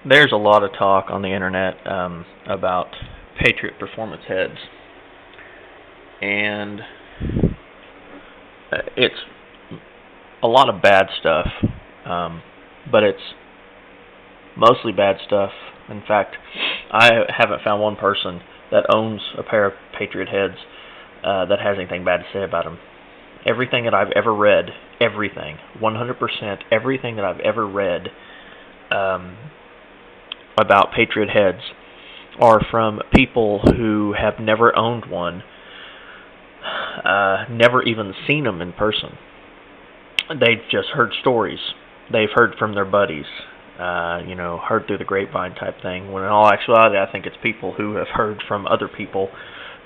there's a lot of talk on the internet about Patriot performance heads, and it's a lot of bad stuff, but it's mostly bad stuff. In fact, I haven't found one person that owns a pair of Patriot heads that has anything bad to say about them. Everything that I've ever read, 100% everything that I've ever read about Patriot heads are from people who have never owned one, never even seen them in person. They've just heard stories. They've heard from their buddies, heard through the grapevine type thing, when in all actuality I think it's people who have heard from other people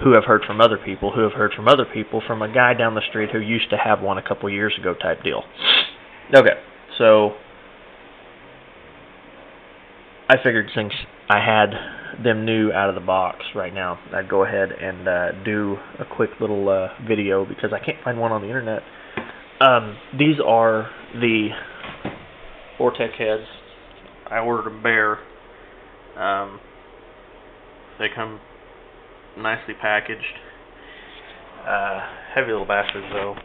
who have heard from other people who have heard from other people from a guy down the street who used to have one a couple years ago type deal. Okay, so I figured since I had them new out of the box right now, I'd go ahead and do a quick little video because I can't find one on the internet. These are the Vortec heads. I ordered a pair. They come nicely packaged. Heavy little bastards though.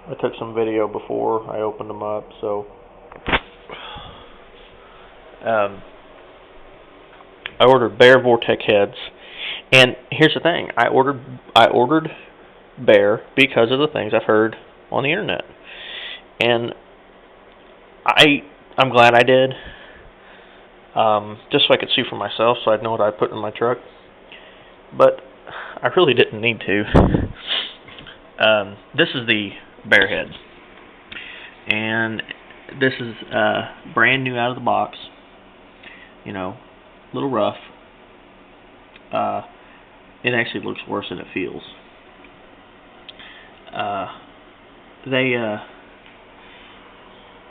I took some video before I opened them up, so I ordered bare Vortec heads, and here's the thing: I ordered bare because of the things I've heard on the internet, and I'm glad I did, just so I could see for myself, so I'd know what I put in my truck. But I really didn't need to. This is the bare head, and this is brand new out of the box. A little rough. It actually looks worse than it feels. They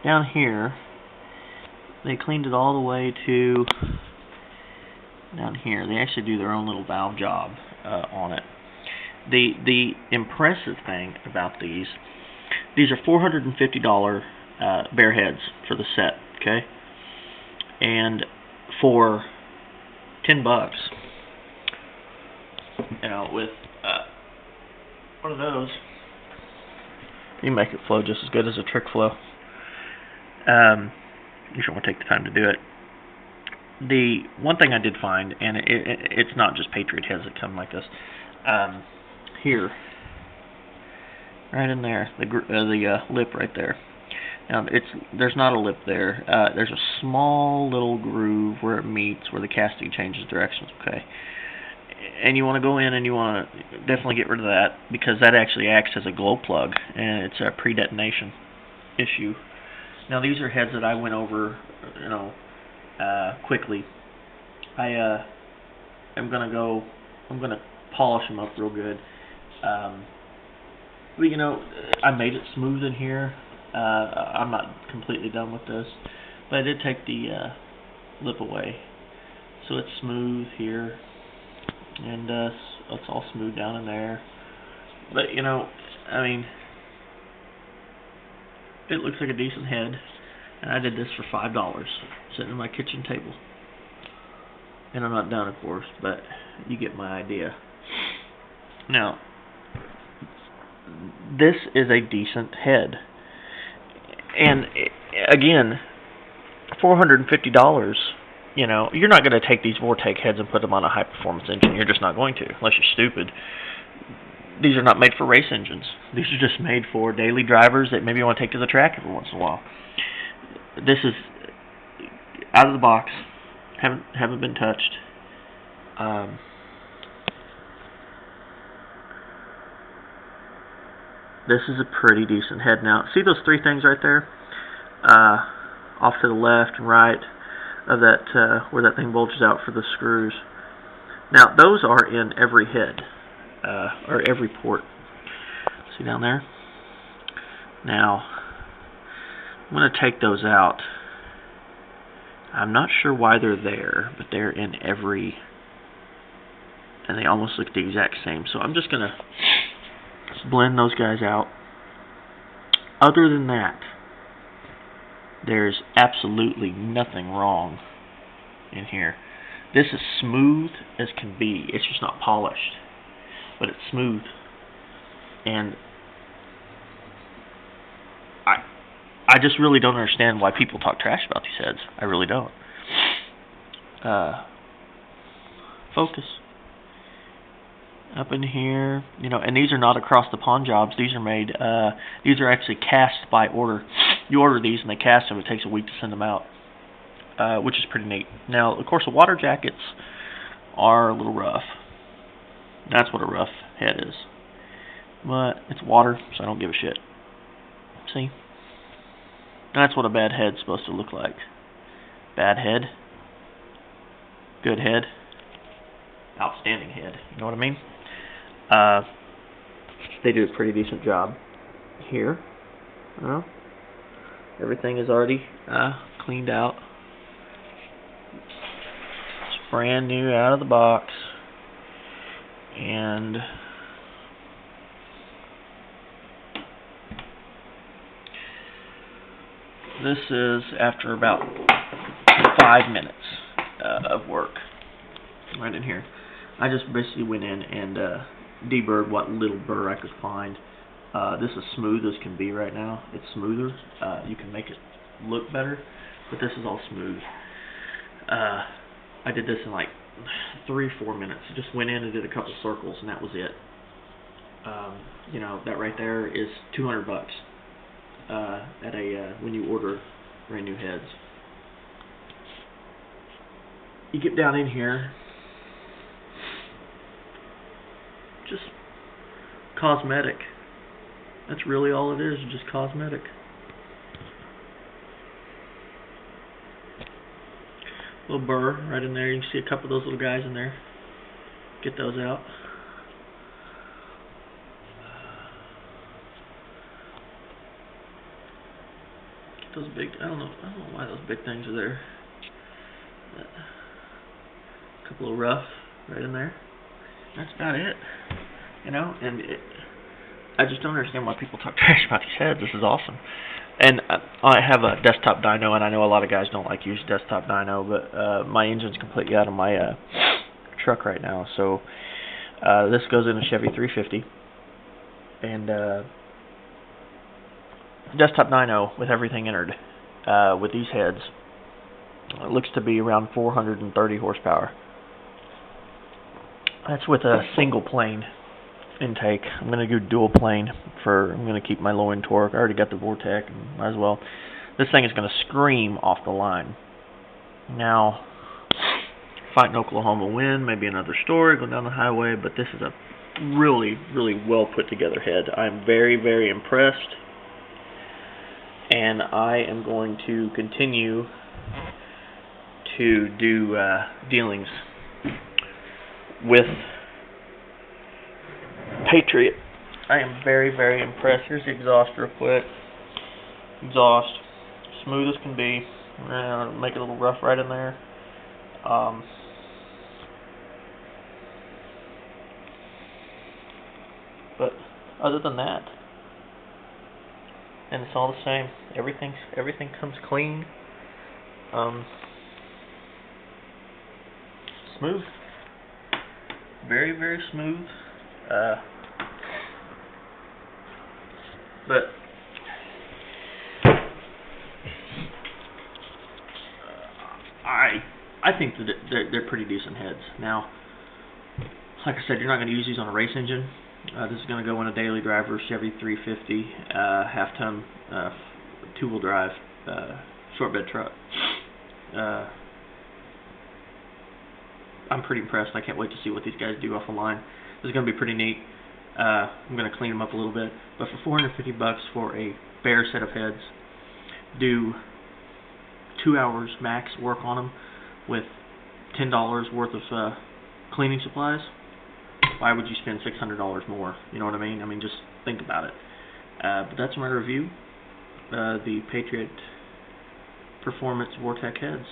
down here, they cleaned it all the way to down here. They actually do their own little valve job on it. The impressive thing about these are $450 bare heads for the set, okay? And for $10, with one of those, you make it flow just as good as a trick flow. You should want to take the time to do it. The one thing I did find, and it's not just Patriot heads that come like this. Here, right in there, the lip right there. Now there's not a lip there. There's a small little groove where it meets, where the casting changes directions. Okay, and you want to go in and you want to definitely get rid of that because that actually acts as a glow plug, and it's a pre-detonation issue. Now these are heads that I went over, quickly. I'm gonna polish them up real good. But I made it smooth in here. I'm not completely done with this, but I did take the lip away, so it's smooth here, and it's all smooth down in there. But it looks like a decent head, and I did this for $5, sitting on my kitchen table. And I'm not done, of course, but you get my idea. Now, this is a decent head. And again, $450, you're not going to take these Vortec heads and put them on a high-performance engine. You're just not going to, unless you're stupid. These are not made for race engines. These are just made for daily drivers that maybe you want to take to the track every once in a while. This is out of the box. Haven't been touched. This is a pretty decent head. Now, see those three things right there? Off to the left and right of that, where that thing bulges out for the screws. Now, those are in every head, or every port. See down there? Now, I'm going to take those out. I'm not sure why they're there, but they're in every, and they almost look the exact same. So I'm just going to blend those guys out. Other than that, There's absolutely nothing wrong in here. This is smooth as can be. It's just not polished, but it's smooth. And I just really don't understand why people talk trash about these heads. I really don't. Focus. Up in here, and these are not across the pond jobs. These are made, these are actually cast by order. You order these and they cast them. It takes a week to send them out, which is pretty neat. Now, of course, the water jackets are a little rough. That's what a rough head is. But it's water, so I don't give a shit. See? That's what a bad head's supposed to look like. Bad head. Good head. Outstanding head. You know what I mean? They do a pretty decent job here. Everything is already cleaned out. It's brand new out of the box. And this is after about 5 minutes of work. Right in here. I just basically went in and deburred what little burr I could find. This is smooth as can be right now. It's smoother. You can make it look better, but this is all smooth. I did this in like 3-4 minutes. I just went in and did a couple circles, and that was it. That right there is $200 at a when you order brand new heads. You get down in here, just cosmetic. That's really all it is, just cosmetic. Little burr right in there. You can see a couple of those little guys in there. Get those out. Get those big. I don't know why those big things are there. A couple of rough right in there. That's about it. And I just don't understand why people talk trash about these heads. This is awesome. And I have a desktop dyno, and I know a lot of guys don't like use desktop dyno, but my engine's completely out of my truck right now. So this goes in a Chevy 350, and desktop dyno with everything entered with these heads. It looks to be around 430 horsepower. That's with a single plane intake. I'm going to go dual plane I'm going to keep my low end torque. I already got the Vortec, and might as well. This thing is going to scream off the line. Now, fighting Oklahoma wind, maybe another story, going down the highway, but this is a really, really well put together head. I'm very, very impressed, and I am going to continue to do dealings with Patriot. I am very, very impressed. Here's the exhaust real quick. Exhaust, smooth as can be. Make it a little rough right in there. But other than that, and it's all the same. Everything comes clean. Smooth. Very, very smooth. But I think that they're pretty decent heads. Now, like I said, you're not going to use these on a race engine. This is going to go in a daily driver Chevy 350 half-ton 2-wheel drive short bed truck. I'm pretty impressed. I can't wait to see what these guys do off the line. This is going to be pretty neat. I'm going to clean them up a little bit. But for $450 for a bare set of heads, do 2 hours max work on them with $10 worth of cleaning supplies, why would you spend $600 more? You know what I mean? I mean, just think about it. But that's my review. The Patriot Performance Vortec heads.